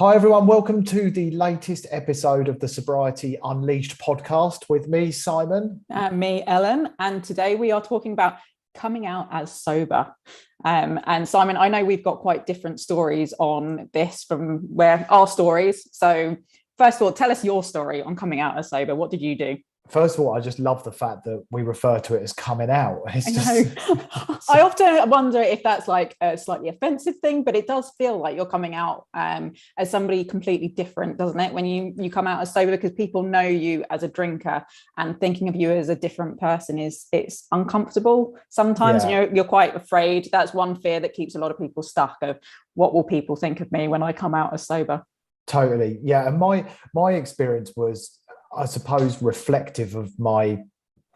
Hi, everyone. Welcome to the latest episode of the Sobriety Unleashed podcast with me, Simon. Me, Ellen. And today we are talking about coming out as sober. And Simon, I know we've got quite different stories on this from where our stories. So first of all, tell us your story on coming out as sober. What did you do? First of all, I just love the fact that we refer to it as coming out. I know. I often wonder if that's like a slightly offensive thing, but it does feel like you're coming out as somebody completely different, doesn't it? When you come out as sober, because people know you as a drinker, and thinking of you as a different person it's uncomfortable sometimes. Yeah. And you're quite afraid. That's one fear that keeps a lot of people stuck, of what will people think of me when I come out as sober? Totally. Yeah. And my experience was, I suppose, reflective of my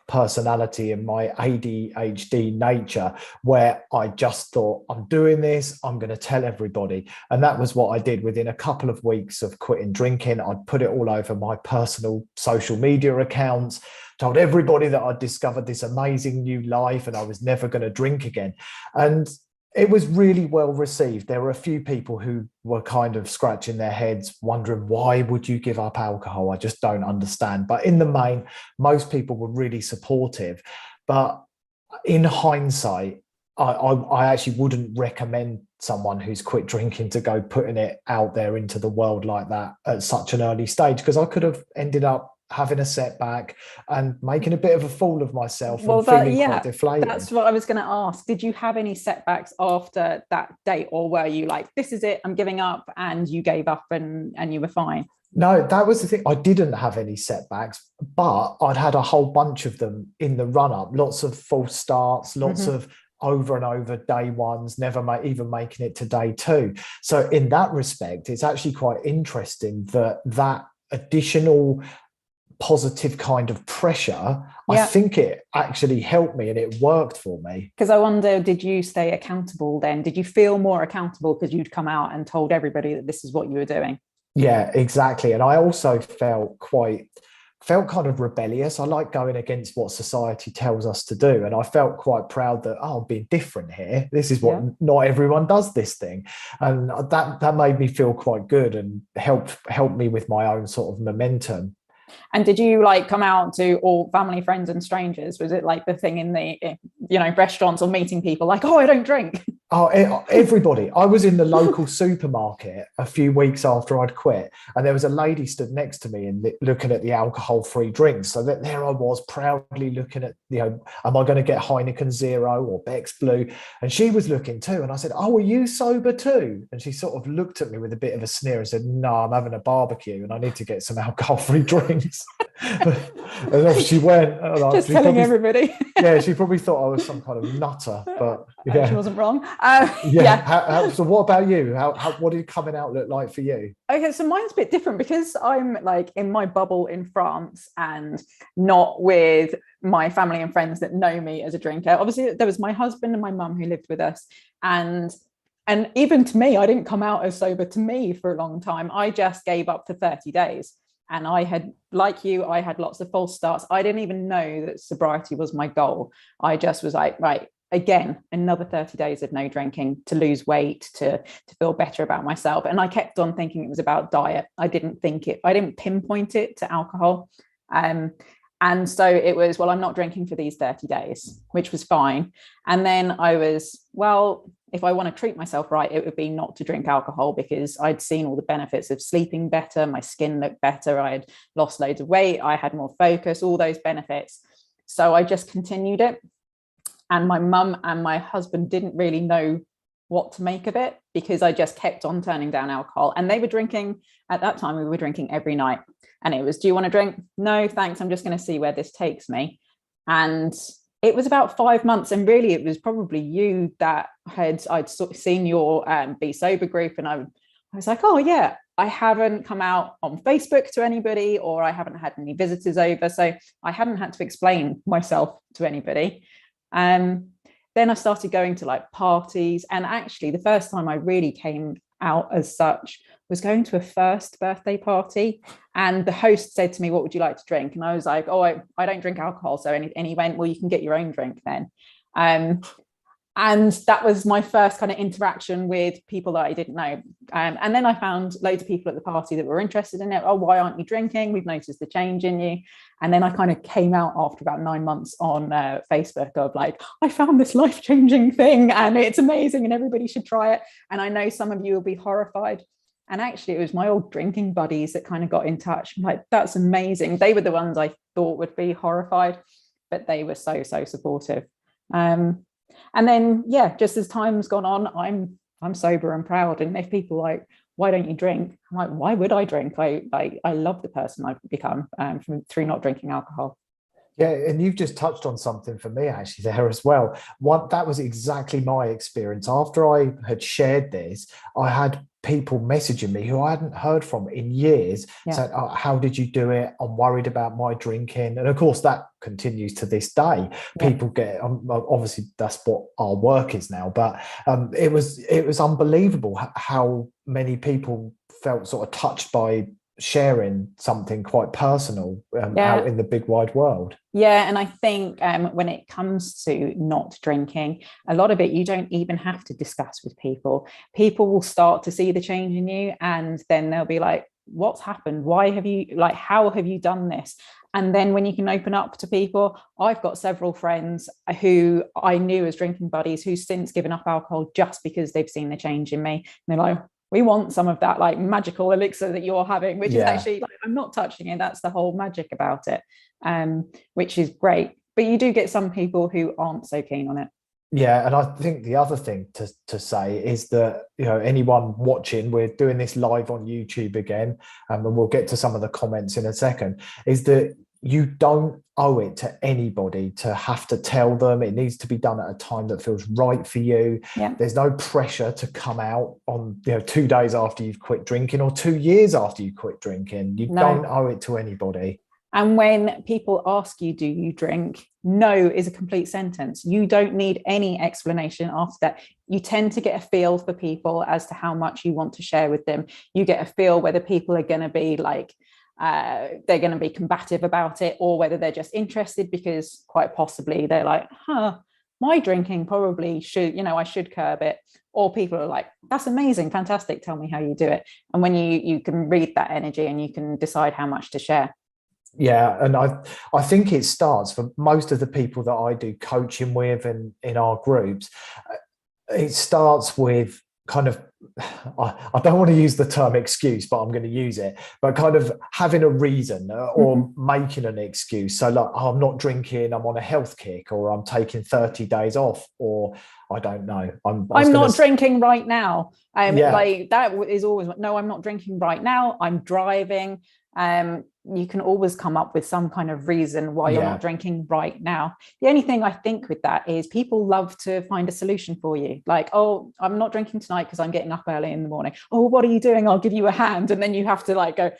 personality and my ADHD nature, where I just thought, I'm doing this, I'm going to tell everybody. And that was what I did. Within a couple of weeks of quitting drinking, I'd put it all over my personal social media accounts, told everybody that I'd discovered this amazing new life and I was never going to drink again. And it was really well received. There were a few people who were kind of scratching their heads, wondering, why would you give up alcohol? I just don't understand. But in the main, most people were really supportive. But in hindsight, I actually wouldn't recommend someone who's quit drinking to go putting it out there into the world like that at such an early stage, because I could have ended up having a setback and making a bit of a fool of myself and feeling quite deflated. That's what I was going to ask. Did you have any setbacks after that date, or were you like, this is it, I'm giving up, and you gave up and you were fine? No, that was the thing. I didn't have any setbacks, but I'd had a whole bunch of them in the run up. Lots of false starts, lots of over and over day ones, never even making it to day two. So in that respect, it's actually quite interesting that additional positive kind of pressure, I think it actually helped me and it worked for me. Because I wonder, did you stay accountable then? Did you feel more accountable because you'd come out and told everybody that this is what you were doing? Yeah, exactly. And I also felt kind of rebellious. I like going against what society tells us to do. And I felt quite proud that, I'm being different here. This is what not everyone does this thing. And that made me feel quite good and helped me with my own sort of momentum. And did you like come out to all family, friends and strangers? Was it like the thing in the, restaurants or meeting people like, I don't drink? Oh, everybody. I was in the local supermarket a few weeks after I'd quit, and there was a lady stood next to me and looking at the alcohol-free drinks. So that there I was proudly looking at, am I going to get Heineken Zero or Beck's Blue? And she was looking too. And I said, are you sober too? And she sort of looked at me with a bit of a sneer and said, no, I'm having a barbecue and I need to get some alcohol-free drinks. And off she went. Just telling everybody. Yeah, she probably thought I was some kind of nutter, but she wasn't wrong. So what about you? What did coming out look like for you? Okay, so mine's a bit different because I'm like in my bubble in France and not with my family and friends that know me as a drinker. Obviously, there was my husband and my mum who lived with us, and even to me, I didn't come out as sober to me for a long time. I just gave up for 30 days. And I had, like you, I had lots of false starts. I didn't even know that sobriety was my goal. I just was like, right, again, another 30 days of no drinking to lose weight, to feel better about myself. And I kept on thinking it was about diet. I didn't pinpoint it to alcohol. And so it was, I'm not drinking for these 30 days, which was fine. And then I was, if I want to treat myself right, it would be not to drink alcohol, because I'd seen all the benefits of sleeping better, my skin looked better, I had lost loads of weight, I had more focus, all those benefits. So I just continued it. And my mum and my husband didn't really know what to make of it, because I just kept on turning down alcohol. And they were drinking, at that time, we were drinking every night. And it was, do you want to drink? No, thanks. I'm just going to see where this takes me. And it was about 5 months. And really, it was probably you that I'd seen your Be Sober group. And I was like, oh, yeah, I haven't come out on Facebook to anybody, or I haven't had any visitors over. So I hadn't had to explain myself to anybody. Then I started going to like parties. And actually, the first time I really came out as such was going to a first birthday party, and the host said to me, what would you like to drink? And I was like, I don't drink alcohol. So and he went, well, you can get your own drink then. And that was my first kind of interaction with people that I didn't know. And then I found loads of people at the party that were interested in it. Oh, why aren't you drinking? We've noticed the change in you. And then I kind of came out after about 9 months on Facebook of like, I found this life-changing thing and it's amazing and everybody should try it. And I know some of you will be horrified. And actually, it was my old drinking buddies that kind of got in touch. I'm like, that's amazing. They were the ones I thought would be horrified, but they were so supportive. And then, yeah, just as time's gone on, I'm sober and proud. And if people like, why don't you drink? I'm like, why would I drink? I love the person I've become through not drinking alcohol. Yeah, and you've just touched on something for me actually there as well. That was exactly my experience. After I had shared this, I had people messaging me who I hadn't heard from in years, saying, oh, how did you do it? I'm worried about my drinking. And of course, that continues to this day. People get, obviously that's what our work is now, but it was unbelievable how many people felt sort of touched by sharing something quite personal out in the big wide world. Yeah, and I think when it comes to not drinking, a lot of it you don't even have to discuss with people. People will start to see the change in you, and then they'll be like, what's happened? Why have you, like, how have you done this? And then when you can open up to people, I've got several friends who I knew as drinking buddies who's since given up alcohol just because they've seen the change in me. And they're like, we want some of that like magical elixir that you're having, which is actually like, I'm not touching it. That's the whole magic about it, which is great. But you do get some people who aren't so keen on it. Yeah, and I think the other thing to say is that, you know, anyone watching, we're doing this live on YouTube again, and we'll get to some of the comments in a second, is that you don't owe it to anybody to have to tell them. It needs to be done at a time that feels right for you. There's no pressure to come out on, 2 days after you've quit drinking or 2 years after you quit drinking. You don't owe it to anybody. And when people ask you, do you drink? No is a complete sentence. You don't need any explanation after that. You tend to get a feel for people as to how much you want to share with them. You get a feel whether people are going to be like, they're going to be combative about it, or whether they're just interested because quite possibly they're like, my drinking probably should, I should curb it. Or people are like, that's amazing, fantastic, tell me how you do it. And when you can read that energy and you can decide how much to share. Yeah, and I think it starts for most of the people that I do coaching with and in our groups, it starts with kind of, I don't want to use the term excuse, but I'm going to use it, but kind of having a reason or making an excuse. So like, I'm not drinking, I'm on a health kick, or I'm taking 30 days off, or I don't know. I'm not drinking right now. Like that is always, no, I'm not drinking right now. I'm driving. You can always come up with some kind of reason why you're not drinking right now. The only thing I think with that is people love to find a solution for you. Like, oh, I'm not drinking tonight because I'm getting up early in the morning. Oh, what are you doing? I'll give you a hand. And then you have to like go,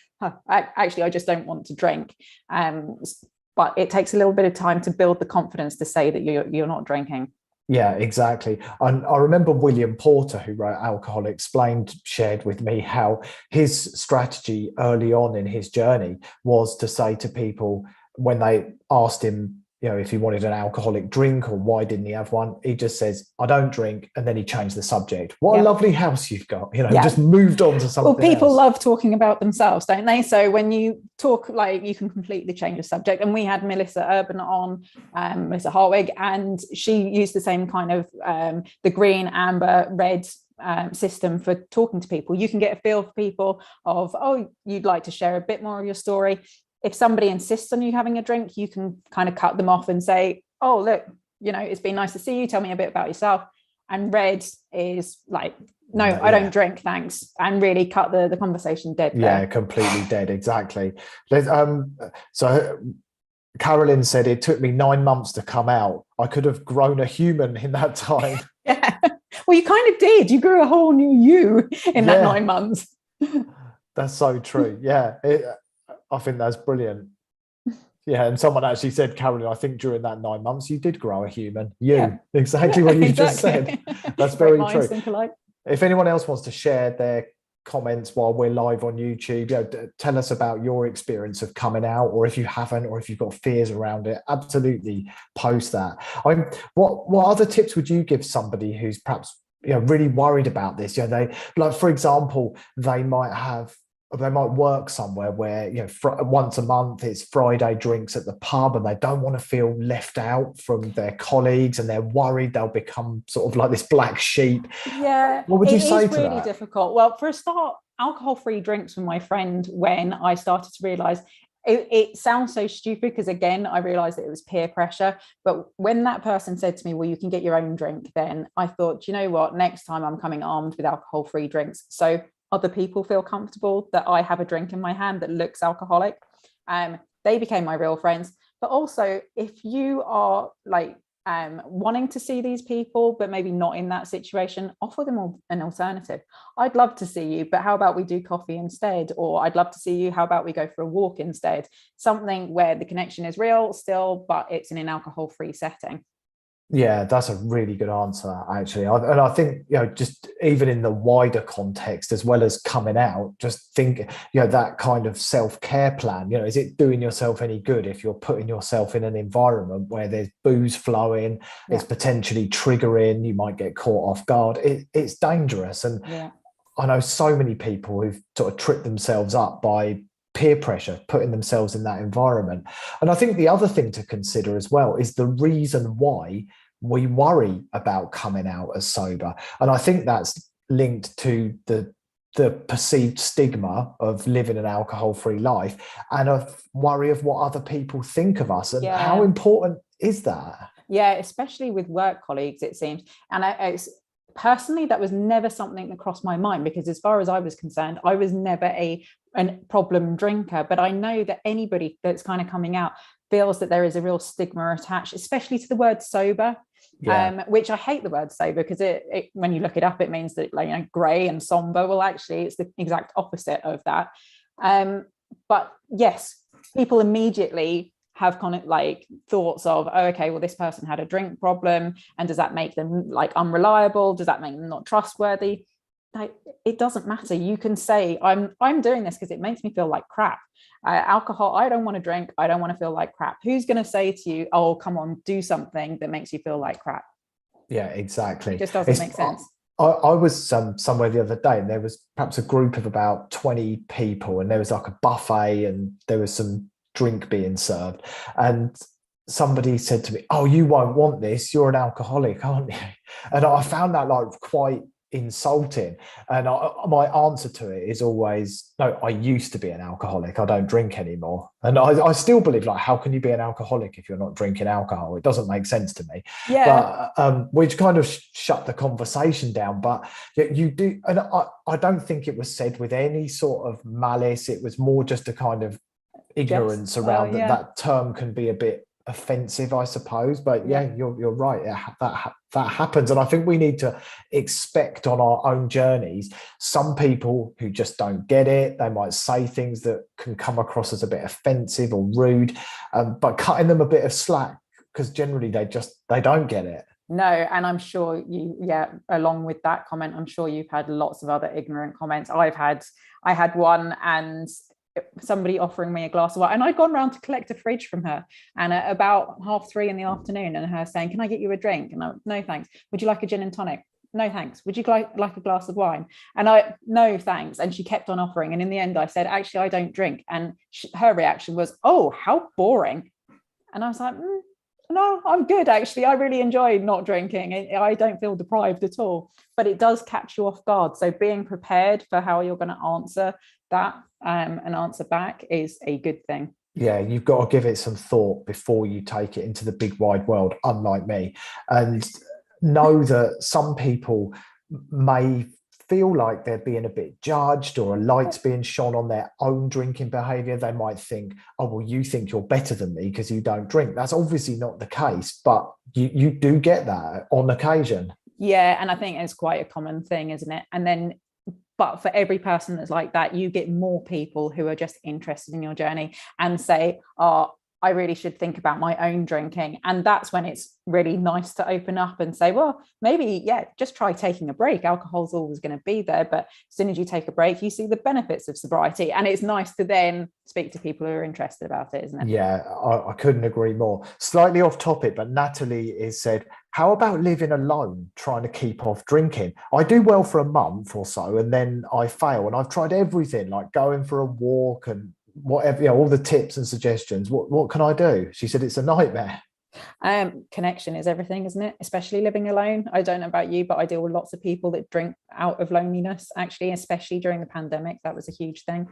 actually, I just don't want to drink. But it takes a little bit of time to build the confidence to say that you're not drinking. Yeah, exactly. And I remember William Porter, who wrote Alcohol Explained, shared with me how his strategy early on in his journey was to say to people when they asked him, if he wanted an alcoholic drink or why didn't he have one, he just says, I don't drink. And then he changed the subject. What a lovely house you've got, just moved on to something people else. love talking about themselves, don't they? So when you talk, like, you can completely change the subject. And we had Melissa Urban on, Melissa Hartwig, and she used the same kind of the green, amber, red system for talking to people. You can get a feel for people of, oh, you'd like to share a bit more of your story. If somebody insists on you having a drink, you can kind of cut them off and say, oh, look, it's been nice to see you. Tell me a bit about yourself. And red is like, no, I don't drink, thanks. And really cut the conversation dead there. Yeah, completely dead. Exactly. So Carolyn said, it took me 9 months to come out. I could have grown a human in that time. Yeah. Well, you kind of did. You grew a whole new you in that 9 months. That's so true. Yeah. I think that's brilliant. Yeah, and someone actually said, Carolyn, I think during that 9 months you did grow a human. Exactly what you just said. That's very true. If anyone else wants to share their comments while we're live on YouTube. Tell us about your experience of coming out, or if you haven't, or if you've got fears around it, absolutely post that. What other tips would you give somebody who's perhaps really worried about this? They, like, for example, they might work somewhere where once a month it's Friday drinks at the pub, and they don't want to feel left out from their colleagues, and they're worried they'll become sort of like this black sheep. Yeah, what would you say to it is really that? difficult. Well, for a start, alcohol-free drinks with my friend, when I started to realize it sounds so stupid, because again, I realized that it was peer pressure. But when that person said to me, well, you can get your own drink, then I thought, you know what, next time I'm coming armed with alcohol-free drinks, so other people feel comfortable that I have a drink in my hand that looks alcoholic. They became my real friends. But also, if you are like wanting to see these people, but maybe not in that situation, offer them an alternative. I'd love to see you, but how about we do coffee instead? Or I'd love to see you, how about we go for a walk instead? Something where the connection is real still, but it's in an alcohol-free setting. Yeah, that's a really good answer, actually. And I think, just even in the wider context, as well as coming out, just think, that kind of self-care plan, is it doing yourself any good if you're putting yourself in an environment where there's booze flowing, it's potentially triggering, you might get caught off guard. It's dangerous. And I know so many people who've sort of tripped themselves up by peer pressure, putting themselves in that environment. And I think the other thing to consider as well is the reason why we worry about coming out as sober. And I think that's linked to the perceived stigma of living an alcohol-free life, and a worry of what other people think of us. And how important is that? Yeah, especially with work colleagues, it seems. And personally, that was never something that crossed my mind, because as far as I was concerned, I was never a problem drinker. But I know that anybody that's kind of coming out feels that there is a real stigma attached, especially to the word sober, which I hate the word sober, because it when you look it up, it means that, like, grey and somber. Well, actually, it's the exact opposite of that. But yes, people immediately have kind of like thoughts of, oh, okay, well, this person had a drink problem, and does that make them like unreliable? Does that make them not trustworthy? Like, it doesn't matter. You can say, I'm doing this because it makes me feel like crap. Alcohol, I don't want to drink, I don't want to feel like crap. Who's going to say to you, oh, come on, do something that makes you feel like crap? Yeah, exactly. It just doesn't make sense. I was somewhere the other day, and there was perhaps a group of about 20 people, and there was like a buffet, and there was some drink being served, and somebody said to me, oh, you won't want this, you're an alcoholic, aren't you? And I found that like quite insulting. And my answer to it is always, no, I used to be an alcoholic, I don't drink anymore. And I still believe, like, how can you be an alcoholic if you're not drinking alcohol? It doesn't make sense to me. But which kind of shut the conversation down. But you do, and I don't think it was said with any sort of malice. It was more just a kind of ignorance around that term can be a bit offensive, I suppose. But you're right, that happens. And I think we need to expect on our own journeys some people who just don't get it. They might say things that can come across as a bit offensive or rude, but cutting them a bit of slack, because generally they don't get it. No, and I'm sure along with that comment, I'm sure you've had lots of other ignorant comments. I had one, and somebody offering me a glass of wine, and I'd gone around to collect a fridge from her, and at about 3:30 in the afternoon, and her saying, can I get you a drink? And I, no thanks. Would you like a gin and tonic? No thanks. Would you like a glass of wine? And I, no thanks. And she kept on offering, and in the end I said, actually, I don't drink. And her reaction was, oh, how boring. And I was like, no, I'm good, actually. I really enjoy not drinking. I don't feel deprived at all. But it does catch you off guard. So being prepared for how you're going to answer that and answer back is a good thing. Yeah, you've got to give it some thought before you take it into the big wide world, unlike me. And know that some people may feel like they're being a bit judged, or a light's being shone on their own drinking behavior. They might think, oh, well, you think you're better than me because you don't drink. That's obviously not the case, but you do get that on occasion. Yeah, and I think it's quite a common thing, isn't it? And then, but for every person that's like that, you get more people who are just interested in your journey and say, oh, I really should think about my own drinking. And that's when it's really nice to open up and say, well, maybe, yeah, just try taking a break. Alcohol's always going to be there, but as soon as you take a break, you see the benefits of sobriety. And it's nice to then speak to people who are interested about it, isn't it? Yeah, I couldn't agree more. Slightly off topic, but Natalie has said, how about living alone, trying to keep off drinking? I do well for a month or so, and then I fail. And I've tried everything, like going for a walk and whatever, you know, all the tips and suggestions. What can I do? She said it's a nightmare. Connection is everything, isn't it? Especially living alone. I don't know about you, but I deal with lots of people that drink out of loneliness, actually, especially during the pandemic. That was a huge thing.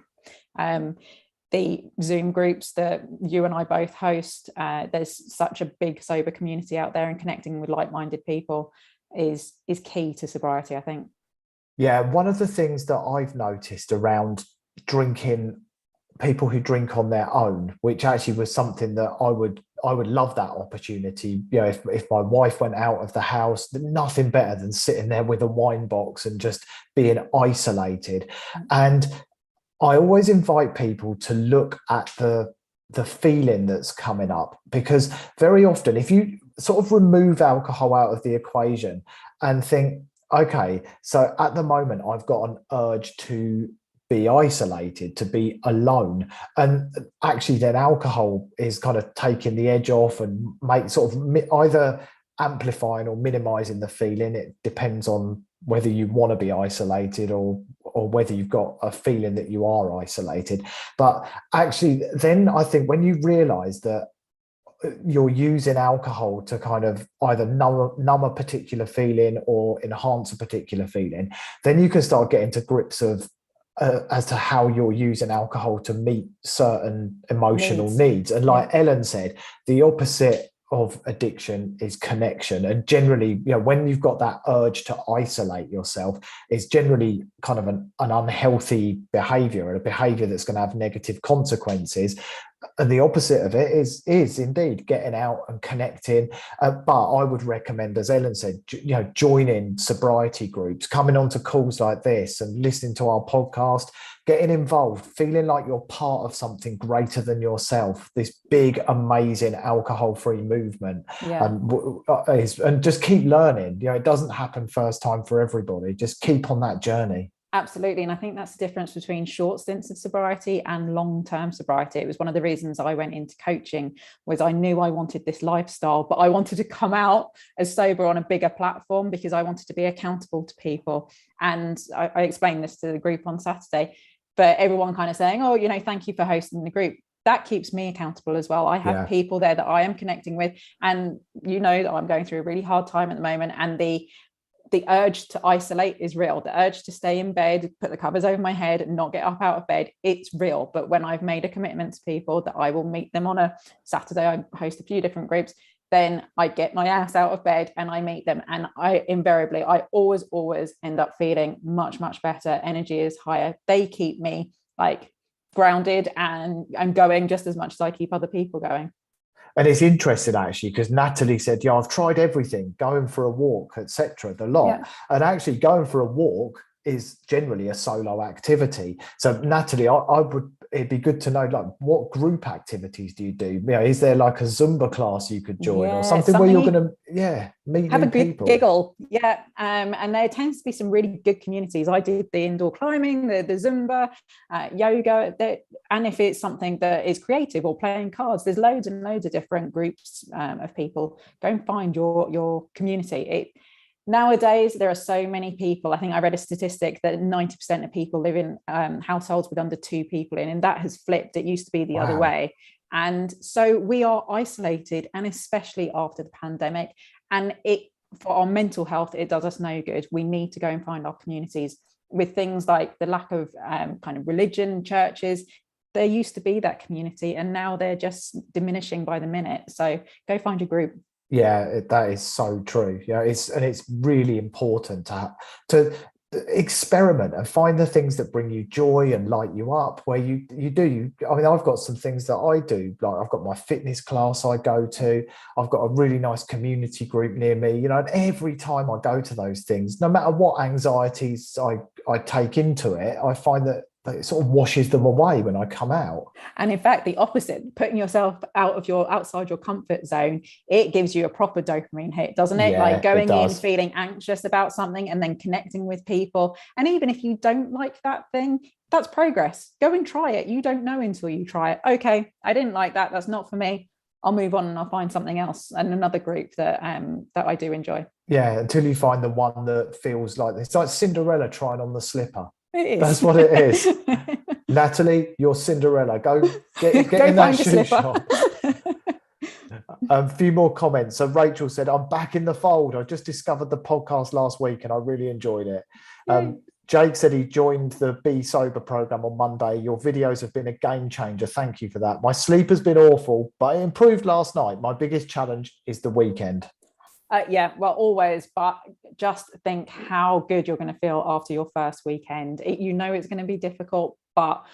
The Zoom groups that you and I both host, there's such a big sober community out there, and connecting with like-minded people is key to sobriety, I think. Yeah, one of the things that I've noticed around drinking, people who drink on their own, which actually was something that I would love that opportunity. You know, if my wife went out of the house, nothing better than sitting there with a wine box and just being isolated. And I always invite people to look at the feeling that's coming up, because very often if you sort of remove alcohol out of the equation and think, okay, so at the moment I've got an urge to be isolated, to be alone, and actually then alcohol is kind of taking the edge off and make sort of either amplifying or minimizing the feeling. It depends on whether you want to be isolated or whether you've got a feeling that you are isolated. But actually then I think when you realize that you're using alcohol to kind of either numb a particular feeling or enhance a particular feeling, then you can start getting to grips of as to how you're using alcohol to meet certain emotional needs. And like Ellen said, the opposite of addiction is connection. And generally, you know, when you've got that urge to isolate yourself, it's generally kind of an unhealthy behavior, and a behavior that's going to have negative consequences. And the opposite of it is indeed getting out and connecting. But I would recommend, as Ellen said, you know, joining sobriety groups, coming onto calls like this and listening to our podcast, getting involved, feeling like you're part of something greater than yourself, this big, amazing alcohol-free movement. Yeah. And just keep learning. You know, it doesn't happen first time for everybody. Just keep on that journey. Absolutely. And I think that's the difference between short stints of sobriety and long-term sobriety. It was one of the reasons I went into coaching, was I knew I wanted this lifestyle, but I wanted to come out as sober on a bigger platform because I wanted to be accountable to people. And I explained this to the group on Saturday, but everyone kind of saying, oh, you know, thank you for hosting the group. That keeps me accountable as well. I have people there that I am connecting with, and you know that I'm going through a really hard time at the moment, and the urge to isolate is real. The urge to stay in bed, put the covers over my head and not get up out of bed, it's real. But when I've made a commitment to people that I will meet them on a Saturday, I host a few different groups, then I get my ass out of bed and I meet them. And I always end up feeling much, much better. Energy is higher. They keep me like grounded and going just as much as I keep other people going. And it's interesting actually, because Natalie said, yeah, I've tried everything, going for a walk, etc., the lot. Yeah. And actually going for a walk is generally a solo activity. So Natalie, it'd be good to know, like, what group activities do you do? You know, is there like a Zumba class you could join, or something where you're going to, meet have new a good people? Giggle. Yeah. And there tends to be some really good communities. I did the indoor climbing, the Zumba, yoga, and if it's something that is creative or playing cards, there's loads and loads of different groups of people. Go and find your community. Nowadays, there are so many people. I think I read a statistic that 90% of people live in households with under 2 people in, and that has flipped. It used to be the other way. And so we are isolated, and especially after the pandemic, and for our mental health, it does us no good. We need to go and find our communities. With things like the lack of kind of religion, churches, there used to be that community, and now they're just diminishing by the minute. So go find your group. Yeah, that is so true. Yeah, it's really important to experiment and find the things that bring you joy and light you up. Where you do. I mean, I've got some things that I do. Like I've got my fitness class I go to. I've got a really nice community group near me. You know, and every time I go to those things, no matter what anxieties I take into it, I find that it sort of washes them away when I come out. And in fact, the opposite, putting yourself outside your comfort zone, it gives you a proper dopamine hit, doesn't it? Yeah, Like going in does. feeling anxious about something and then connecting with people. And even if you don't like that thing, that's progress. Go and try it. You don't know until you try it. Okay, I didn't like that. That's not for me. I'll move on and I'll find something else and another group that I do enjoy. Yeah, until you find the one that feels like it's like Cinderella trying on the slipper. It is. That's what it is. Natalie, you're Cinderella. Go get Go in that find a shoe slipper. shop. A few more comments. So Rachel said, I'm back in the fold. I just discovered the podcast last week and I really enjoyed it. Jake said he joined the Be Sober program on Monday. Your videos have been a game changer. Thank you for that. My sleep has been awful, but it improved last night. My biggest challenge is the weekend. Yeah, well, always, but just think how good you're going to feel after your first weekend. You know it's going to be difficult, but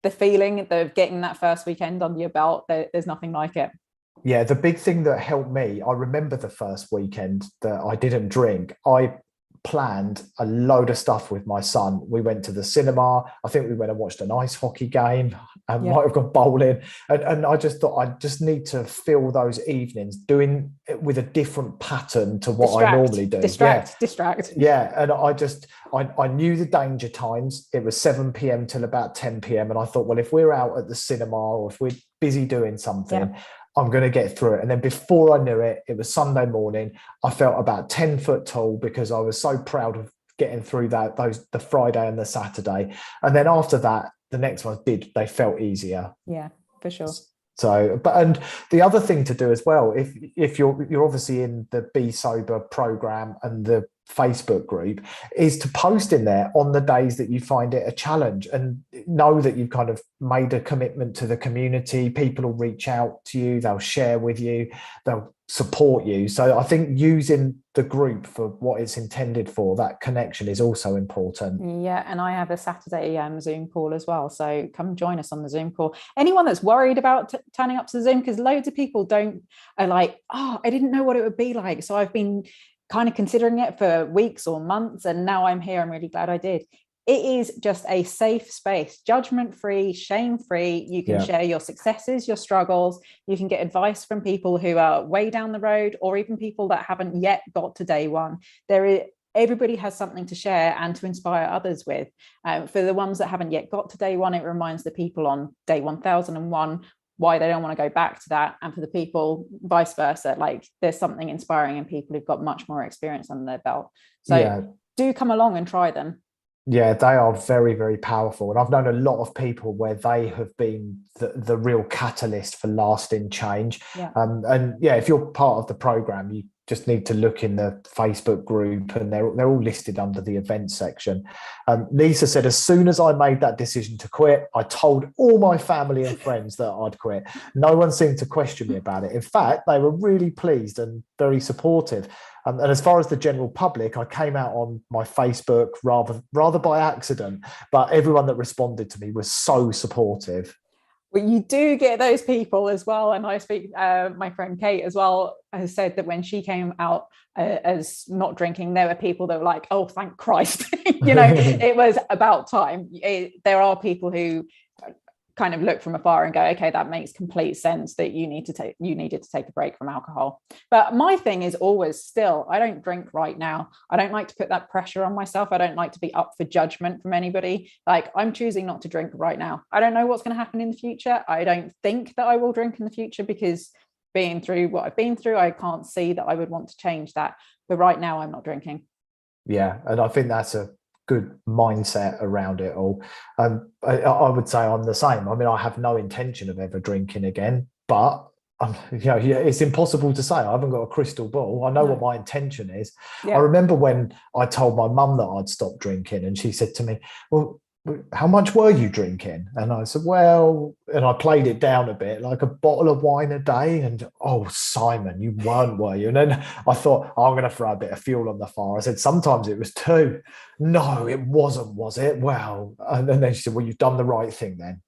the feeling of getting that first weekend under your belt, there's nothing like it. Yeah, the big thing that helped me, I remember the first weekend that I didn't drink. I planned a load of stuff with my son. We went to the cinema. I think we went and watched an ice hockey game and might have gone bowling. And I just thought I just need to fill those evenings doing it with a different pattern to what I normally do. Distract. Yeah. And I knew the danger times. It was 7 p.m. till about 10 p.m. And I thought, well, if we're out at the cinema or if we're busy doing something, I'm going to get through it. And then before I knew it, it was Sunday morning. I felt about 10 foot tall because I was so proud of getting through the Friday and the Saturday. And then after that, the next ones they felt easier. Yeah, for sure. So, and the other thing to do as well, if you're obviously in the Be Sober program and the Facebook group, is to post in there on the days that you find it a challenge and know that you've kind of made a commitment to the community. People will reach out to you, they'll share with you, they'll support you. So I think using the group for what it's intended for, that connection is also important. Yeah, and I have a Saturday Zoom call as well. So come join us on the Zoom call. Anyone that's worried about turning up to the Zoom, because loads of people are like, oh, I didn't know what it would be like. So I've been kind of considering it for weeks or months, and now I'm here. I'm really glad I did. It is just a safe space, judgment-free, shame-free. You can share your successes, your struggles. You can get advice from people who are way down the road, or even people that haven't yet got to day one. Everybody has something to share and to inspire others with. For the ones that haven't yet got to day one, it reminds the people on day 1001 why they don't want to go back to that. And for the people vice versa, like there's something inspiring in people who've got much more experience under their belt. So do come along and try them. Yeah, they are very, very powerful. And I've known a lot of people where they have been the real catalyst for lasting change. If you're part of the program, you just need to look in the Facebook group and they're all listed under the events section. Lisa said, as soon as I made that decision to quit, I told all my family and friends that I'd quit. No one seemed to question me about it. In fact, they were really pleased and very supportive. And as far as the general public, I came out on my Facebook rather by accident, but everyone that responded to me was so supportive. Well, you do get those people as well. And I speak, my friend Kate as well has said that when she came out as not drinking, there were people that were like, oh, thank Christ. It was about time. There are people who kind of look from afar and go, okay, that makes complete sense that you needed to take a break from alcohol. But my thing is always still, I don't drink right now. I don't like to put that pressure on myself. I don't like to be up for judgment from anybody. Like, I'm choosing not to drink right now. I don't know what's going to happen in the future. I don't think that I will drink in the future, because being through what I've been through, I can't see that I would want to change that. But right now I'm not drinking. Yeah. And I think that's a good mindset around it all. I would say I'm the same. I mean, I have no intention of ever drinking again, but it's impossible to say. I haven't got a crystal ball. I know what my intention is. I remember when I told my mum that I'd stopped drinking, and she said to me, well, how much were you drinking? And I said, well, and I played it down a bit, like a bottle of wine a day. And, oh, Simon, you weren't, were you? And then I thought, I'm going to throw a bit of fuel on the fire. I said, sometimes it was 2. No, it wasn't, was it? Well, and then she said, well, you've done the right thing then.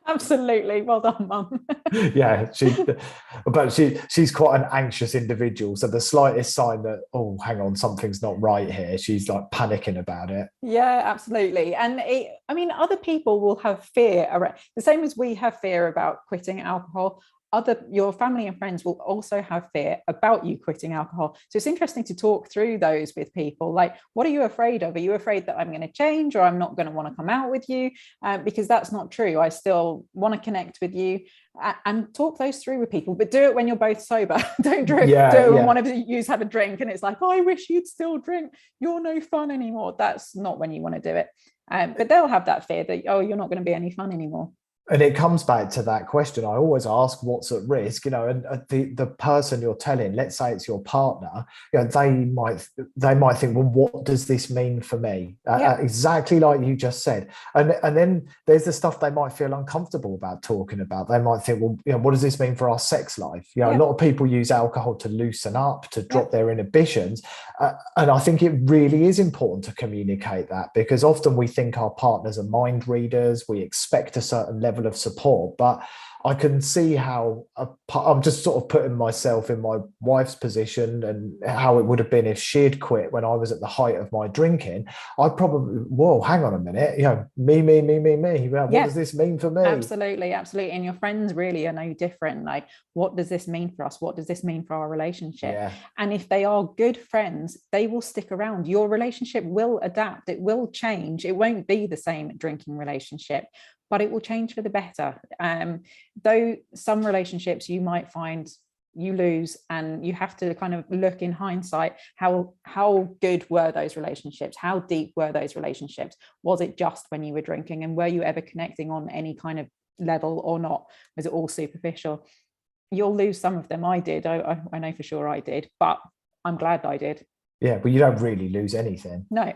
Absolutely. Well done, Mum. Yeah, she's quite an anxious individual. So the slightest sign that, oh, hang on, something's not right here, she's like panicking about it. Yeah, absolutely. And I mean, other people will have fear around the same as we have fear about quitting alcohol. Your family and friends will also have fear about you quitting alcohol. So it's interesting to talk through those with people. Like, what are you afraid of? Are you afraid that I'm going to change, or I'm not going to want to come out with you? Because that's not true. I still want to connect with you, and talk those through with people, but do it when you're both sober. Don't drink, do it when one of you have a drink and it's like, oh, I wish you'd still drink. You're no fun anymore. That's not when you want to do it. But they'll have that fear that, oh, you're not going to be any fun anymore. And it comes back to that question. I always ask what's at risk, and the person you're telling, let's say it's your partner, they might think, well, what does this mean for me? Exactly like you just said. And then there's the stuff they might feel uncomfortable about talking about. They might think, well, what does this mean for our sex life? A lot of people use alcohol to loosen up, to drop their inhibitions. And I think it really is important to communicate that, because often we think our partners are mind readers. We expect a certain level of support, but I can see how I'm just sort of putting myself in my wife's position and how it would have been if she'd quit when I was at the height of my drinking. I'd probably, whoa, hang on a minute, me. What does this mean for me? Absolutely. And your friends really are no different. Like, what does this mean for us? What does this mean for our relationship? Yeah. And if they are good friends, they will stick around. Your relationship will adapt. It will change. It won't be the same drinking relationship, but it will change for the better. Though some relationships you might find you lose, and you have to kind of look in hindsight, how good were those relationships? How deep were those relationships? Was it just when you were drinking, and were you ever connecting on any kind of level or not? Was it all superficial? You'll lose some of them. I did. I know for sure I did, but I'm glad I did. Yeah, but you don't really lose anything. No.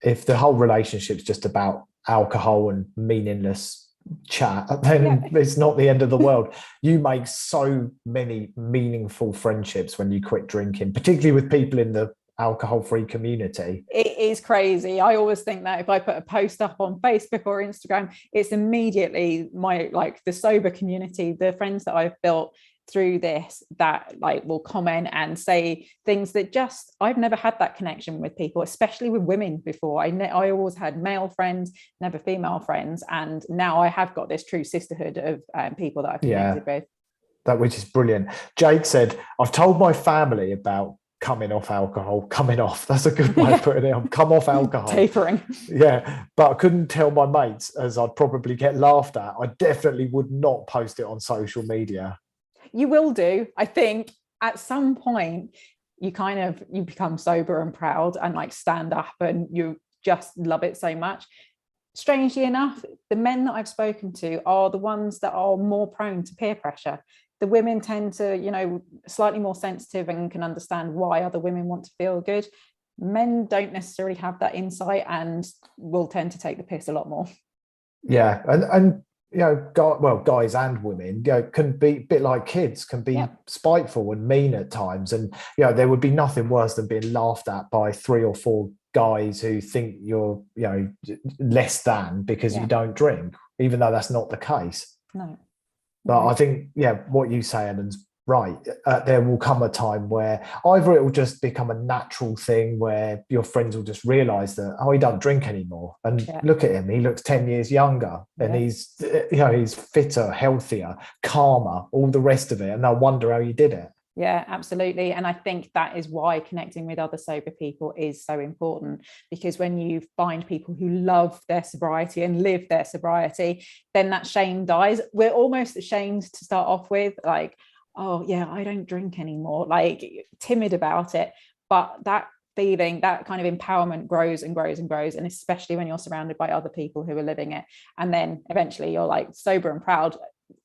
If the whole relationship's just about alcohol and meaningless chat, then it's not the end of the world. You make so many meaningful friendships when you quit drinking, particularly with people in the alcohol-free community. It is crazy. I always think that if I put a post up on Facebook or Instagram, it's immediately the sober community, the friends that I've built through this, that will comment and say things that just, I've never had that connection with people, especially with women before. I always had male friends, never female friends, and now I have got this true sisterhood of people that I've connected with. That, which is brilliant. Jade said, I've told my family about coming off alcohol. That's a good way of putting it. I've come off alcohol. Tapering. Yeah, but I couldn't tell my mates, as I'd probably get laughed at. I definitely would not post it on social media. You will do. I think at some point you become sober and proud and stand up, and you just love it so much. Strangely enough, the men that I've spoken to are the ones that are more prone to peer pressure. The women tend to, slightly more sensitive and can understand why other women want to feel good. Men don't necessarily have that insight and will tend to take the piss a lot more. Yeah, and guys and women, can be a bit like kids, can be spiteful and mean at times. And, there would be nothing worse than being laughed at by 3 or 4 guys who think you're, less than because you don't drink, even though that's not the case. No. But I think, what you say, Ellen's right. There will come a time where either it will just become a natural thing where your friends will just realize that, oh, he doesn't drink anymore. And look at him, he looks 10 years younger and he's fitter, healthier, calmer, all the rest of it. And they'll wonder how you did it. Yeah, absolutely. And I think that is why connecting with other sober people is so important, because when you find people who love their sobriety and live their sobriety, then that shame dies. We're almost ashamed to start off with, oh yeah, I don't drink anymore, timid about it. But that feeling, that kind of empowerment grows and grows and grows. And especially when you're surrounded by other people who are living it. And then eventually you're sober and proud.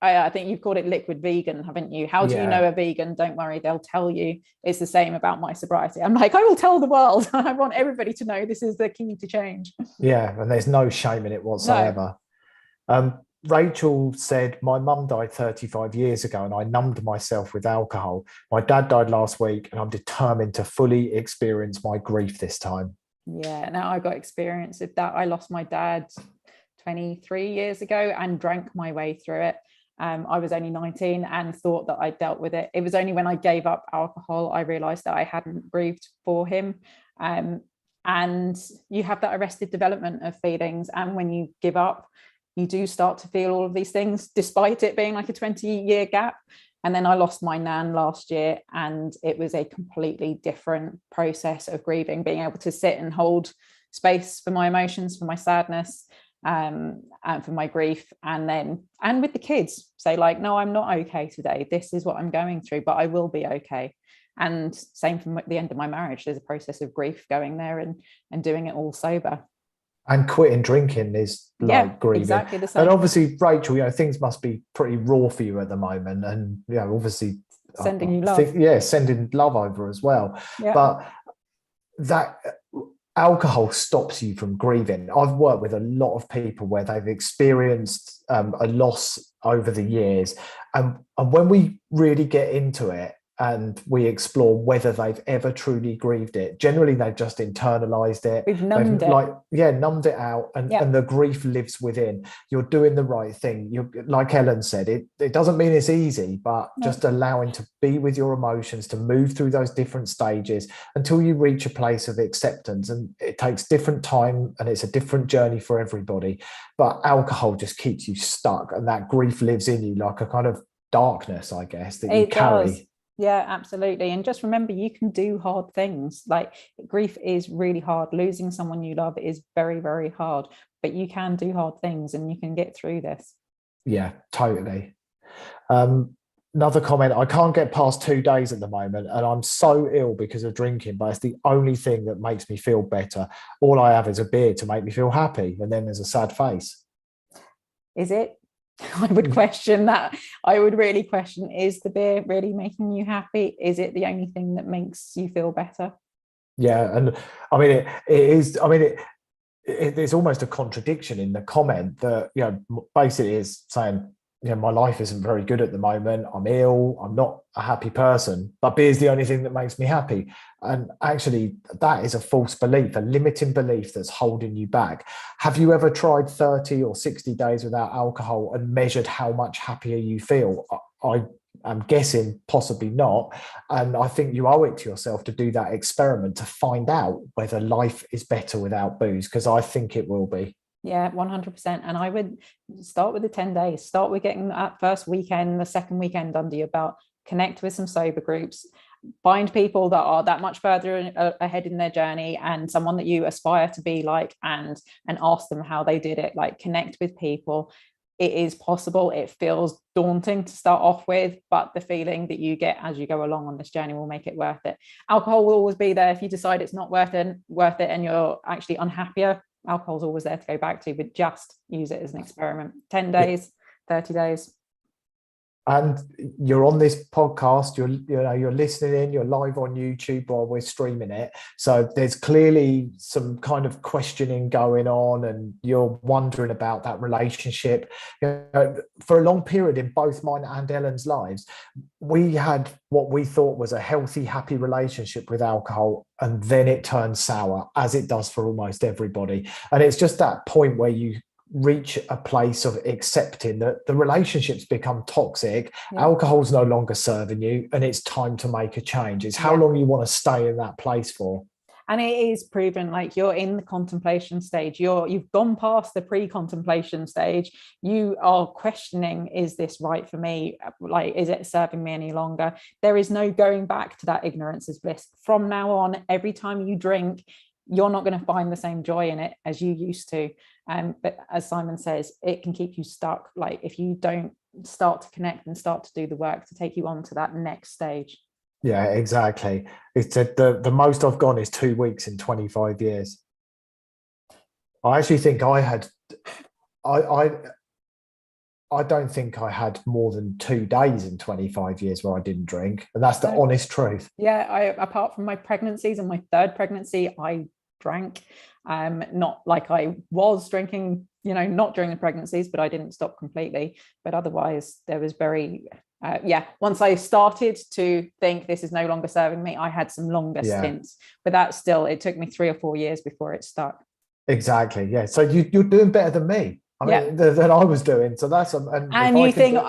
I think you've called it liquid vegan, haven't you? How do you know a vegan? Don't worry, they'll tell you. It's the same about my sobriety. I'm I will tell the world. I want everybody to know this is the key to change. Yeah, and there's no shame in it whatsoever. No. Rachel said, my mum died 35 years ago and I numbed myself with alcohol. My dad died last week and I'm determined to fully experience my grief this time. Yeah, now I got experience of that. I lost my dad 23 years ago and drank my way through it. I was only 19 and thought that I dealt with it. It was only when I gave up alcohol I realized that I hadn't grieved for him. And you have that arrested development of feelings, and when you give up, you do start to feel all of these things, despite it being like a 20-year gap. And then I lost my nan last year, and it was a completely different process of grieving, being able to sit and hold space for my emotions, for my sadness, and for my grief. And with the kids, say like, no, I'm not okay today. This is what I'm going through, but I will be okay. And same from the end of my marriage. There's a process of grief going there and doing it all sober. And quitting drinking is like grieving. Exactly the same. And obviously, Rachel, things must be pretty raw for you at the moment. And, obviously sending you love. Sending love over as well. Yeah. But that alcohol stops you from grieving. I've worked with a lot of people where they've experienced a loss over the years. And when we really get into it, and we explore whether they've ever truly grieved it. Generally, they've just internalized it. We've numbed it. Numbed it out, and the grief lives within. You're doing the right thing. You're, like Ellen said, it doesn't mean it's easy, but just allowing to be with your emotions, to move through those different stages until you reach a place of acceptance. And it takes different time, and it's a different journey for everybody. But alcohol just keeps you stuck, and that grief lives in you like a kind of darkness, I guess, that you carry. Does. Yeah, absolutely. And just remember, you can do hard things. Like, grief is really hard. Losing someone you love is very, very hard, but you can do hard things and you can get through this. Yeah, totally. Another comment, I can't get past 2 days at the moment, and I'm so ill because of drinking, but it's the only thing that makes me feel better. All I have is a beer to make me feel happy, and then there's a sad face. Is it? I would question that. I would really question, is the beer really making you happy? Is it the only thing that makes you feel better? Yeah, and I mean, it is, I mean, it's almost a contradiction in the comment that, basically is saying, my life isn't very good at the moment. I'm ill. I'm not a happy person, but beer is the only thing that makes me happy. And actually, that is a false belief, a limiting belief that's holding you back. Have you ever tried 30 or 60 days without alcohol and measured how much happier you feel? I'm guessing possibly not. And I think you owe it to yourself to do that experiment to find out whether life is better without booze, because I think it will be. Yeah, 100%. And I would start with the 10 days, start with getting that first weekend, the second weekend under your belt, connect with some sober groups, find people that are that much further ahead in their journey and someone that you aspire to be like, and ask them how they did it. Like, connect with people. It is possible. It feels daunting to start off with, but the feeling that you get as you go along on this journey will make it worth it. Alcohol will always be there if you decide it's not worth it and you're actually unhappier. Alcohol's always there to go back to, but just use it as an experiment. 10 days, 30 days. And you're on this podcast, you're listening in, you're live on YouTube while we're streaming it. So there's clearly some kind of questioning going on, and you're wondering about that relationship. For a long period in both mine and Ellen's lives, we had what we thought was a healthy, happy relationship with alcohol, and then it turned sour, as it does for almost everybody. And it's just that point where you reach a place of accepting that the relationships become toxic, alcohol's no longer serving you, and it's time to make a change. It's how long you want to stay in that place for. And it is proven, like, you're in the contemplation stage, you've gone past the pre-contemplation stage, you are questioning, is this right for me? Like, is it serving me any longer? There is no going back to that ignorance is bliss. From now on, every time you drink, you're not going to find the same joy in it as you used to. But as Simon says, it can keep you stuck. Like, if you don't start to connect and start to do the work to take you on to that next stage. Yeah, exactly. It's the most I've gone is 2 weeks in 25 years. I actually think I don't think I had more than 2 days in 25 years where I didn't drink. And that's the honest truth. Yeah, apart from my pregnancies and my third pregnancy, I drank. Not like I was drinking, not during the pregnancies, but I didn't stop completely. But otherwise, there was very, once I started to think this is no longer serving me, I had some longer stints. But that still, it took me 3 or 4 years before it stuck. Exactly. Yeah. So you're doing better than me. I mean, than I was doing. So that's and you think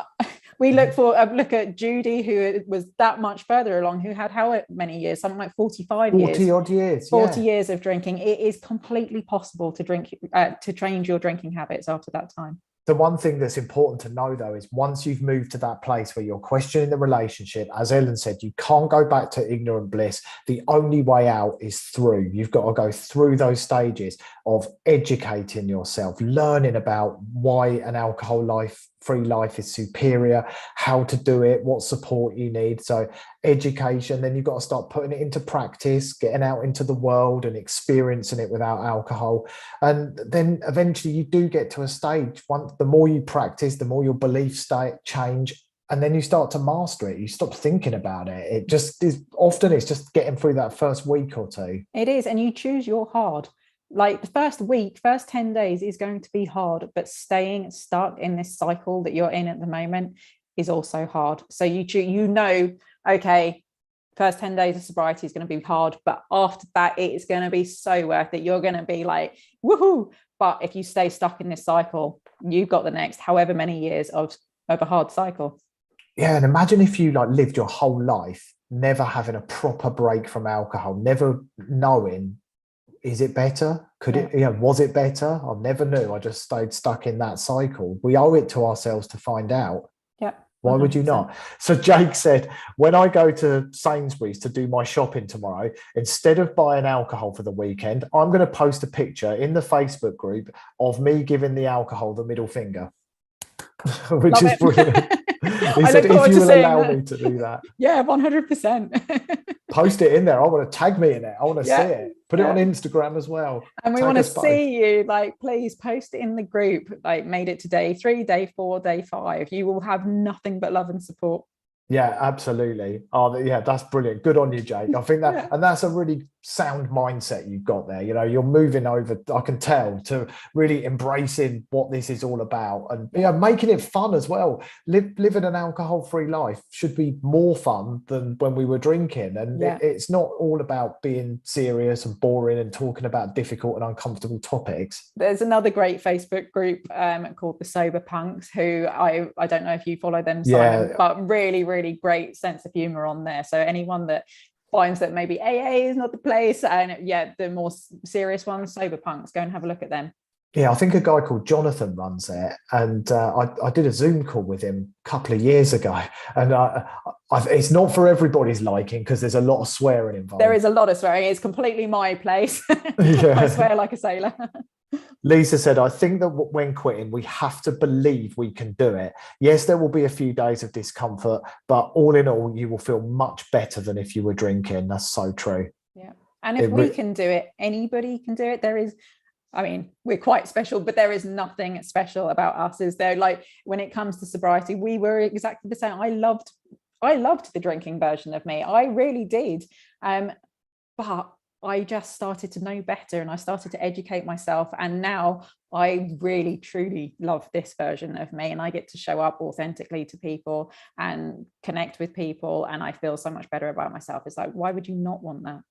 we look at Judy, who was that much further along, who had how many years? Something like 45 years. 40 odd years. 40 years of drinking. It is completely possible to drink, to change your drinking habits after that time. The one thing that's important to know, though, is once you've moved to that place where you're questioning the relationship, as Ellen said, you can't go back to ignorant bliss. The only way out is through. You've got to go through those stages of educating yourself, learning about why an alcohol-free life is superior, how to do it, what support you need. So education, then you've got to start putting it into practice, getting out into the world and experiencing it without alcohol. And then eventually you do get to a stage, the more you practice, the more your beliefs change, and then you start to master it. You stop thinking about it. It just is, often it's just getting through that first week or two. It is, and you choose your hard. Like the first week, first 10 days is going to be hard, but staying stuck in this cycle that you're in at the moment is also hard. So okay, first 10 days of sobriety is going to be hard, but after that, it is going to be so worth it. You're going to be like, woohoo. But if you stay stuck in this cycle, you've got the next however many years of a hard cycle. Yeah, and imagine if you lived your whole life never having a proper break from alcohol, never knowing, is it better? Was it better? I never knew. I just stayed stuck in that cycle. We owe it to ourselves to find out. Yeah. Why would you not? So Jake said, when I go to Sainsbury's to do my shopping tomorrow, instead of buying alcohol for the weekend, I'm going to post a picture in the Facebook group of me giving the alcohol the middle finger, which is brilliant. He said, if you will allow me to do that. Yeah, 100%. Post it in there. I want to tag me in it. I want to see it. Put it on Instagram as well. And we want to see you. Please post it in the group. Made it to day 3, day 4, day 5. You will have nothing but love and support. Yeah, absolutely. Oh, yeah, that's brilliant. Good on you, Jake. I think that, and that's a really sound mindset you've got there. You're moving over, I can tell, to really embracing what this is all about, and making it fun as well. Living an alcohol-free life should be more fun than when we were drinking, and it's not all about being serious and boring and talking about difficult and uncomfortable topics. There's another great Facebook group called the Sober Punks, who I don't know if you follow them, Simon, but really, really great sense of humor on there. So anyone that finds that maybe AA is not the place, and the more serious ones, Sober Punks, go and have a look at them. Yeah, I think a guy called Jonathan runs it, and I did a Zoom call with him a couple of years ago, and it's not for everybody's liking because there's a lot of swearing involved. There is a lot of swearing. It's completely my place. I swear like a sailor. Lisa said, I think that when quitting, we have to believe we can do it. Yes, there will be a few days of discomfort, but all in all, you will feel much better than if you were drinking. That's so true. Yeah. And if we can do it, anybody can do it. We're quite special, but there is nothing special about us, is there? When it comes to sobriety, we were exactly the same. I loved the drinking version of me. I really did. But I just started to know better, and I started to educate myself. And now I really, truly love this version of me, and I get to show up authentically to people and connect with people. And I feel so much better about myself. It's why would you not want that?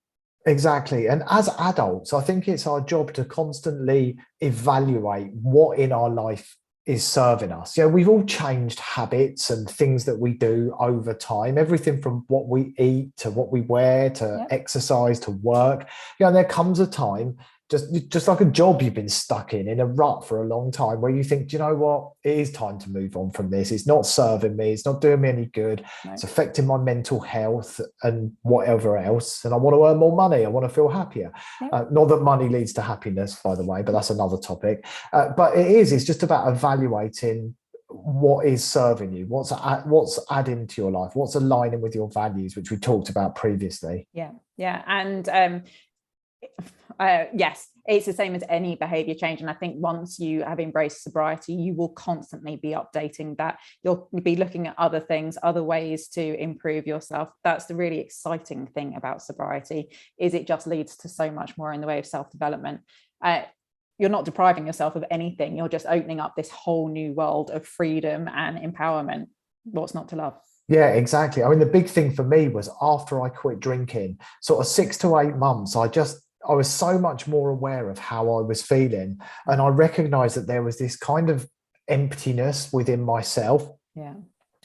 Exactly. And as adults, I think it's our job to constantly evaluate what in our life is serving us. We've all changed habits and things that we do over time, everything from what we eat to what we wear to exercise to work. There comes a time, just like a job you've been stuck in a rut for a long time, where you think, you know what, it is time to move on from this. It's not serving me. It's not doing me any good. No. It's affecting my mental health and whatever else. And I want to earn more money. I want to feel happier. Yeah. Not that money leads to happiness, by the way, but that's another topic. But it's just about evaluating what is serving you, what's adding to your life, what's aligning with your values, which we talked about previously. Yeah. And yes, it's the same as any behavior change. And I think once you have embraced sobriety, you will constantly be updating that. You'll be looking at other things, other ways to improve yourself. That's the really exciting thing about sobriety, is it just leads to so much more in the way of self-development. You're not depriving yourself of anything. You're just opening up this whole new world of freedom and empowerment. What's not to love? Yeah, exactly. The big thing for me was after I quit drinking, sort of 6 to 8 months, I just I was so much more aware of how I was feeling. And I recognized that there was this kind of emptiness within myself, Yeah.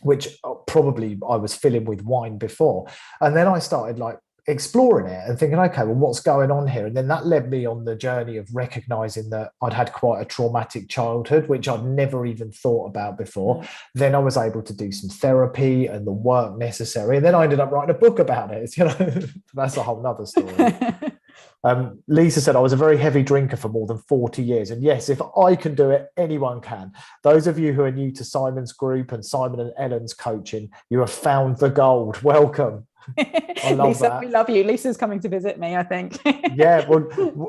which probably I was filling with wine before. And then I started like exploring it and thinking, okay, well, what's going on here? And then that led me on the journey of recognizing that I'd had quite a traumatic childhood, which I'd never even thought about before. Then I was able to do some therapy and the work necessary. And then I ended up writing a book about it. You know, that's a whole nother story. Lisa said, I was a very heavy drinker for more than 40 years. And yes, if I can do it, anyone can. Those of you who are new to Simon's group and Simon and Ellen's coaching, you have found the gold. Welcome. I love Lisa, that. we love you. Lisa's coming to visit me, I think. Yeah, well,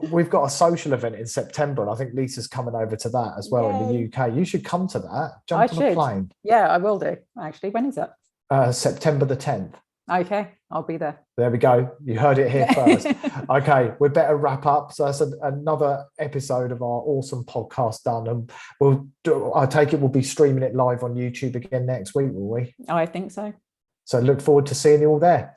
we've got a social event in September, and I think Lisa's coming over to that as well. Yay. In the UK. You should come to that. Jump on a plane. Yeah, I will do. Actually, when is it? September the 10th. Okay, I'll be there. There we go. You heard it here first. Okay, we better wrap up. So that's another episode of our awesome podcast done. And I take it we'll be streaming it live on YouTube again next week, will we? I think so. So look forward to seeing you all there.